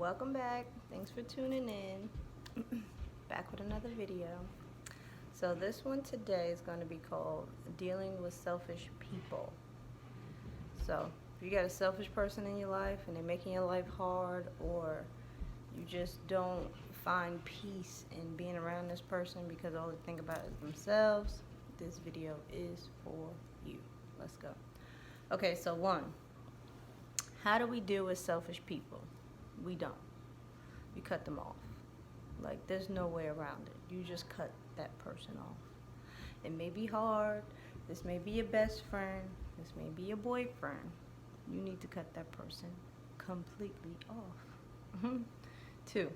welcome back. Thanks for tuning in. Back with another video. So this one today is going to be called Dealing with Selfish People. So if you got a selfish person in your life and they're making your life hard, or you just don't find peace in being around this person because all they think about is themselves, this video is for you. Let's go. Okay, so one, how do we deal with selfish people? We don't. You cut them off. Like, there's no way around it. You just cut that person off. It may be hard. This may be your best friend. This may be your boyfriend. You need to cut that person completely off. Two,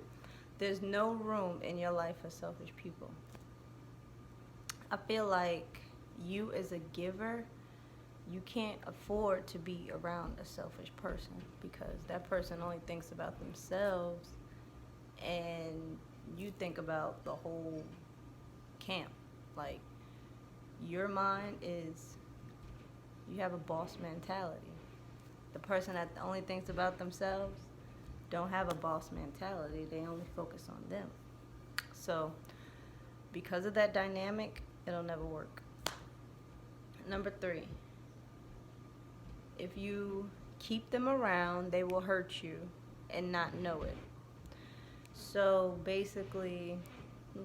there's no room in your life for selfish people. I feel like you as a giver, you can't afford to be around a selfish person because that person only thinks about themselves and you think about the whole camp. Like, your mind is, you have a boss mentality. The person that only thinks about themselves don't have a boss mentality. They only focus on them. So because of that dynamic, it'll never work. Number three, if you keep them around, they will hurt you and not know it. So basically,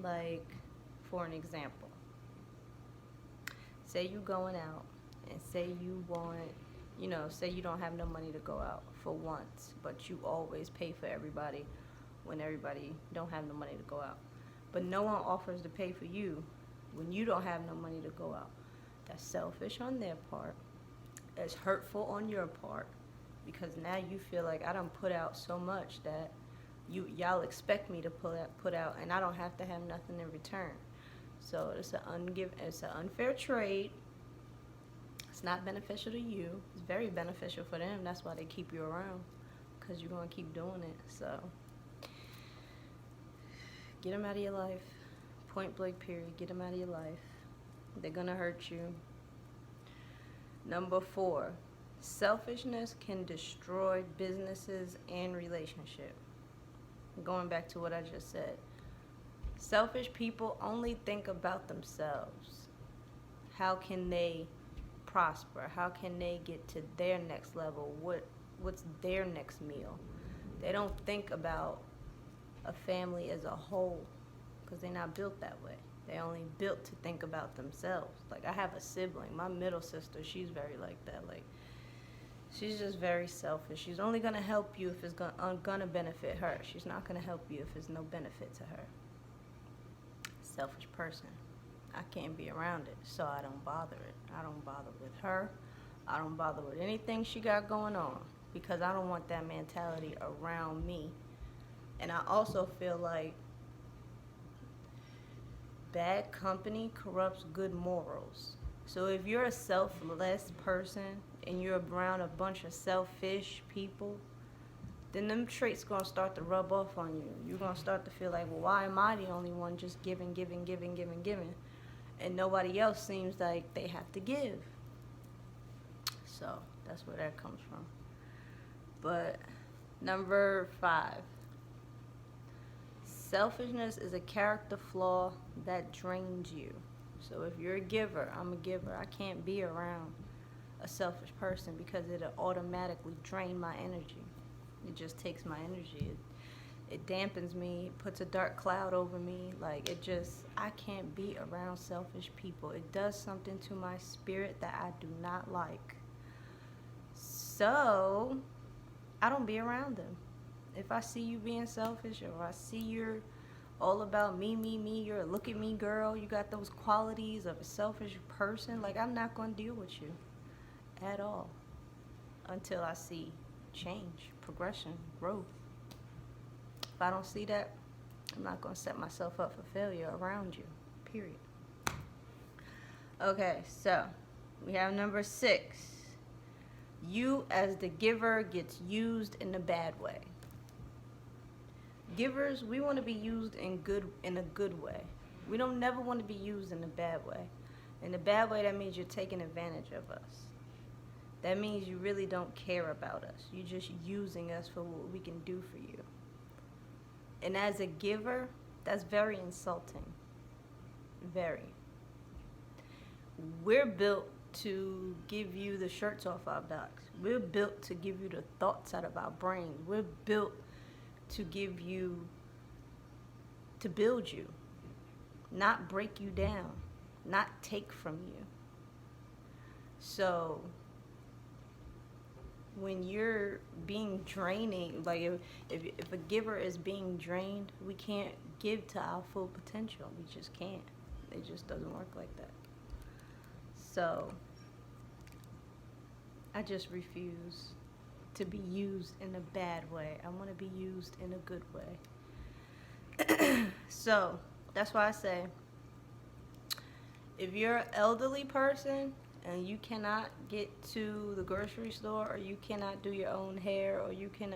like, for an example, say you going out and say you want, say you don't have no money to go out for once, but you always pay for everybody when everybody don't have no money to go out. But no one offers to pay for you when you don't have no money to go out. That's selfish on their part. It's hurtful on your part because now you feel like I done put out so much that y'all expect me to put out, and I don't have to have nothing in return. So it's an unfair trade. It's not beneficial to you. It's very beneficial for them. That's why they keep you around, because you're going to keep doing it. So get them out of your life. Point blank period. Get them out of your life. They're going to hurt you. Number four, selfishness can destroy businesses and relationships. Going back to what I just said. Selfish people only think about themselves. How can they prosper? How can they get to their next level? What's their next meal? They don't think about a family as a whole because they're not built that way. They only built to think about themselves. Like, I have a sibling, my middle sister, she's very like that. Like, she's just very selfish. She's only going to help you if it's going to benefit her. She's not going to help you if there's no benefit to her. Selfish person. I can't be around it, so I don't bother it. I don't bother with her. I don't bother with anything she got going on because I don't want that mentality around me. And I also feel like bad company corrupts good morals. So if you're a selfless person and you're around a bunch of selfish people, then them traits gonna start to rub off on you. You're gonna start to feel like, well, why am I the only one just giving, and nobody else seems like they have to give? So that's where that comes from. But number five, selfishness is a character flaw that drains you. So if you're a giver, I'm a giver. I can't be around a selfish person because it'll automatically drain my energy. It just takes my energy. It dampens me, it puts a dark cloud over me. Like, I can't be around selfish people. It does something to my spirit that I do not like. So I don't be around them. If I see you being selfish, or if I see you're all about me, you're a look at me girl, you got those qualities of a selfish person, like, I'm not going to deal with you at all until I see change, progression, growth. If I don't see that, I'm not going to set myself up for failure around you, period. Okay, so we have number 6. You as the giver gets used in a bad way. Givers, we want to be used in a good way. We don't never want to be used in a bad way. In a bad way, that means you're taking advantage of us. That means you really don't care about us. You're just using us for what we can do for you. And as a giver, that's very insulting. Very. We're built to give you the shirts off our backs. We're built to give you the thoughts out of our brains. We're built to give you, to build you, not break you down, not take from you. So when you're being draining, like if a giver is being drained, we can't give to our full potential. We just can't. It just doesn't work like that. So I just refuse to be used in a bad way. I want to be used in a good way. So that's why I say, if you're an elderly person and you cannot get to the grocery store, or you cannot do your own hair, or you can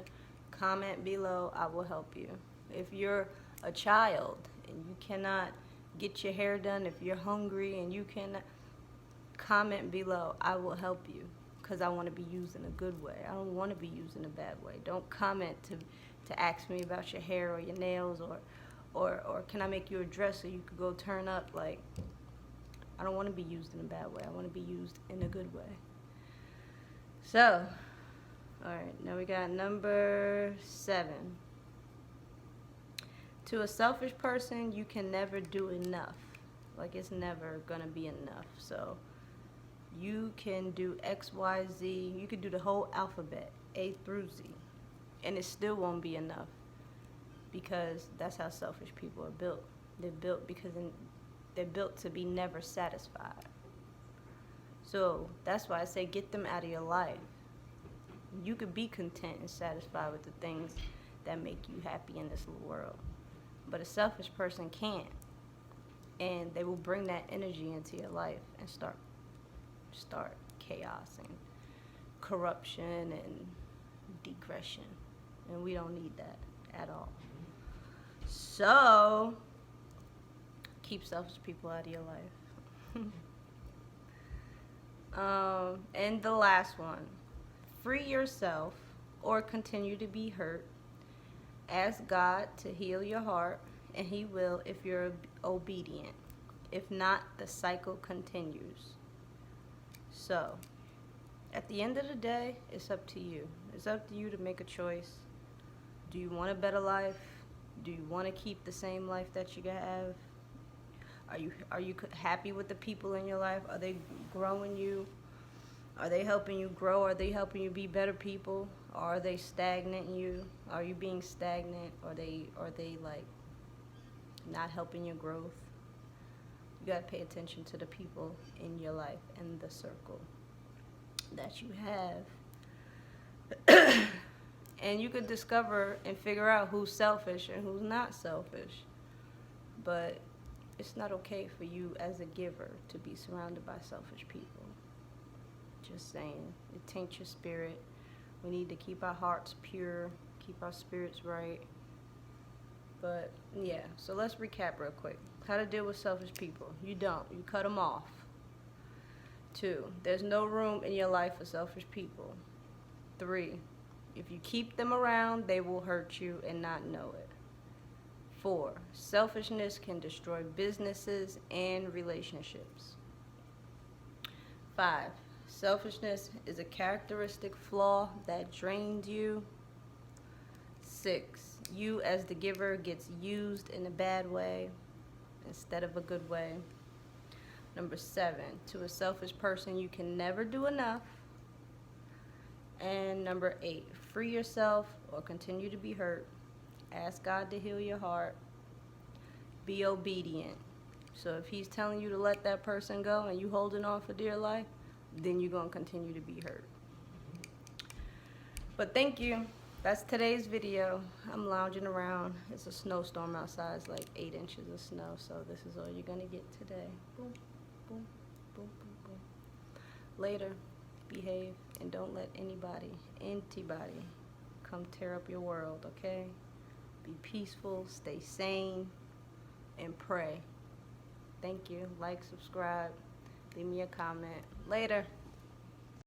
comment below, I will help you. If you're a child and you cannot get your hair done, if you're hungry and you cannot, comment below, I will help you, because I want to be used in a good way. I don't want to be used in a bad way. Don't comment to ask me about your hair or your nails, or can I make you a dress so you could go turn up. Like, I don't want to be used in a bad way. I want to be used in a good way. So, alright, now we got number 7. To a selfish person, you can never do enough. Like, it's never gonna be enough. So you can do X, Y, Z. You could do the whole alphabet, A through Z, and it still won't be enough, because that's how selfish people are built. They're built because they're built to be never satisfied. So that's why I say, get them out of your life. You could be content and satisfied with the things that make you happy in this little world, but a selfish person can't, and they will bring that energy into your life and start chaos and corruption and degression, and we don't need that at all. So keep selfish people out of your life. And the last one, free yourself or continue to be hurt. Ask God to heal your heart, and He will if you're obedient. If not, the cycle continues. So at the end of the day, it's up to you. It's up to you to make a choice. Do you want a better life? Do you want to keep the same life that you have? Are you happy with the people in your life? Are they growing you? Are they helping you grow? Are they helping you be better people? Or are they stagnant you? Are you being stagnant? Are they like not helping your growth? You gotta pay attention to the people in your life and the circle that you have. And you could discover and figure out who's selfish and who's not selfish. But it's not okay for you as a giver to be surrounded by selfish people. Just saying. It taints your spirit. We need to keep our hearts pure, keep our spirits right. But yeah, so let's recap real quick. How to deal with selfish people. You don't. You cut them off. 2, there's no room in your life for selfish people. 3, if you keep them around, they will hurt you and not know it. 4, selfishness can destroy businesses and relationships. 5, selfishness is a characteristic flaw that drains you. 6, you as the giver gets used in a bad way instead of a good way. Number 7, to a selfish person, you can never do enough. And number 8, free yourself or continue to be hurt. Ask God to heal your heart. Be obedient. So if He's telling you to let that person go and you holding on for dear life, then you're going to continue to be hurt. But thank you. That's today's video. I'm lounging around. It's a snowstorm outside. It's like 8 inches of snow. So this is all you're going to get today. Boom, boom, boom, boom, boom. Later, behave, and don't let anybody come tear up your world, okay? Be peaceful, stay sane, and pray. Thank you. Like, subscribe, leave me a comment. Later.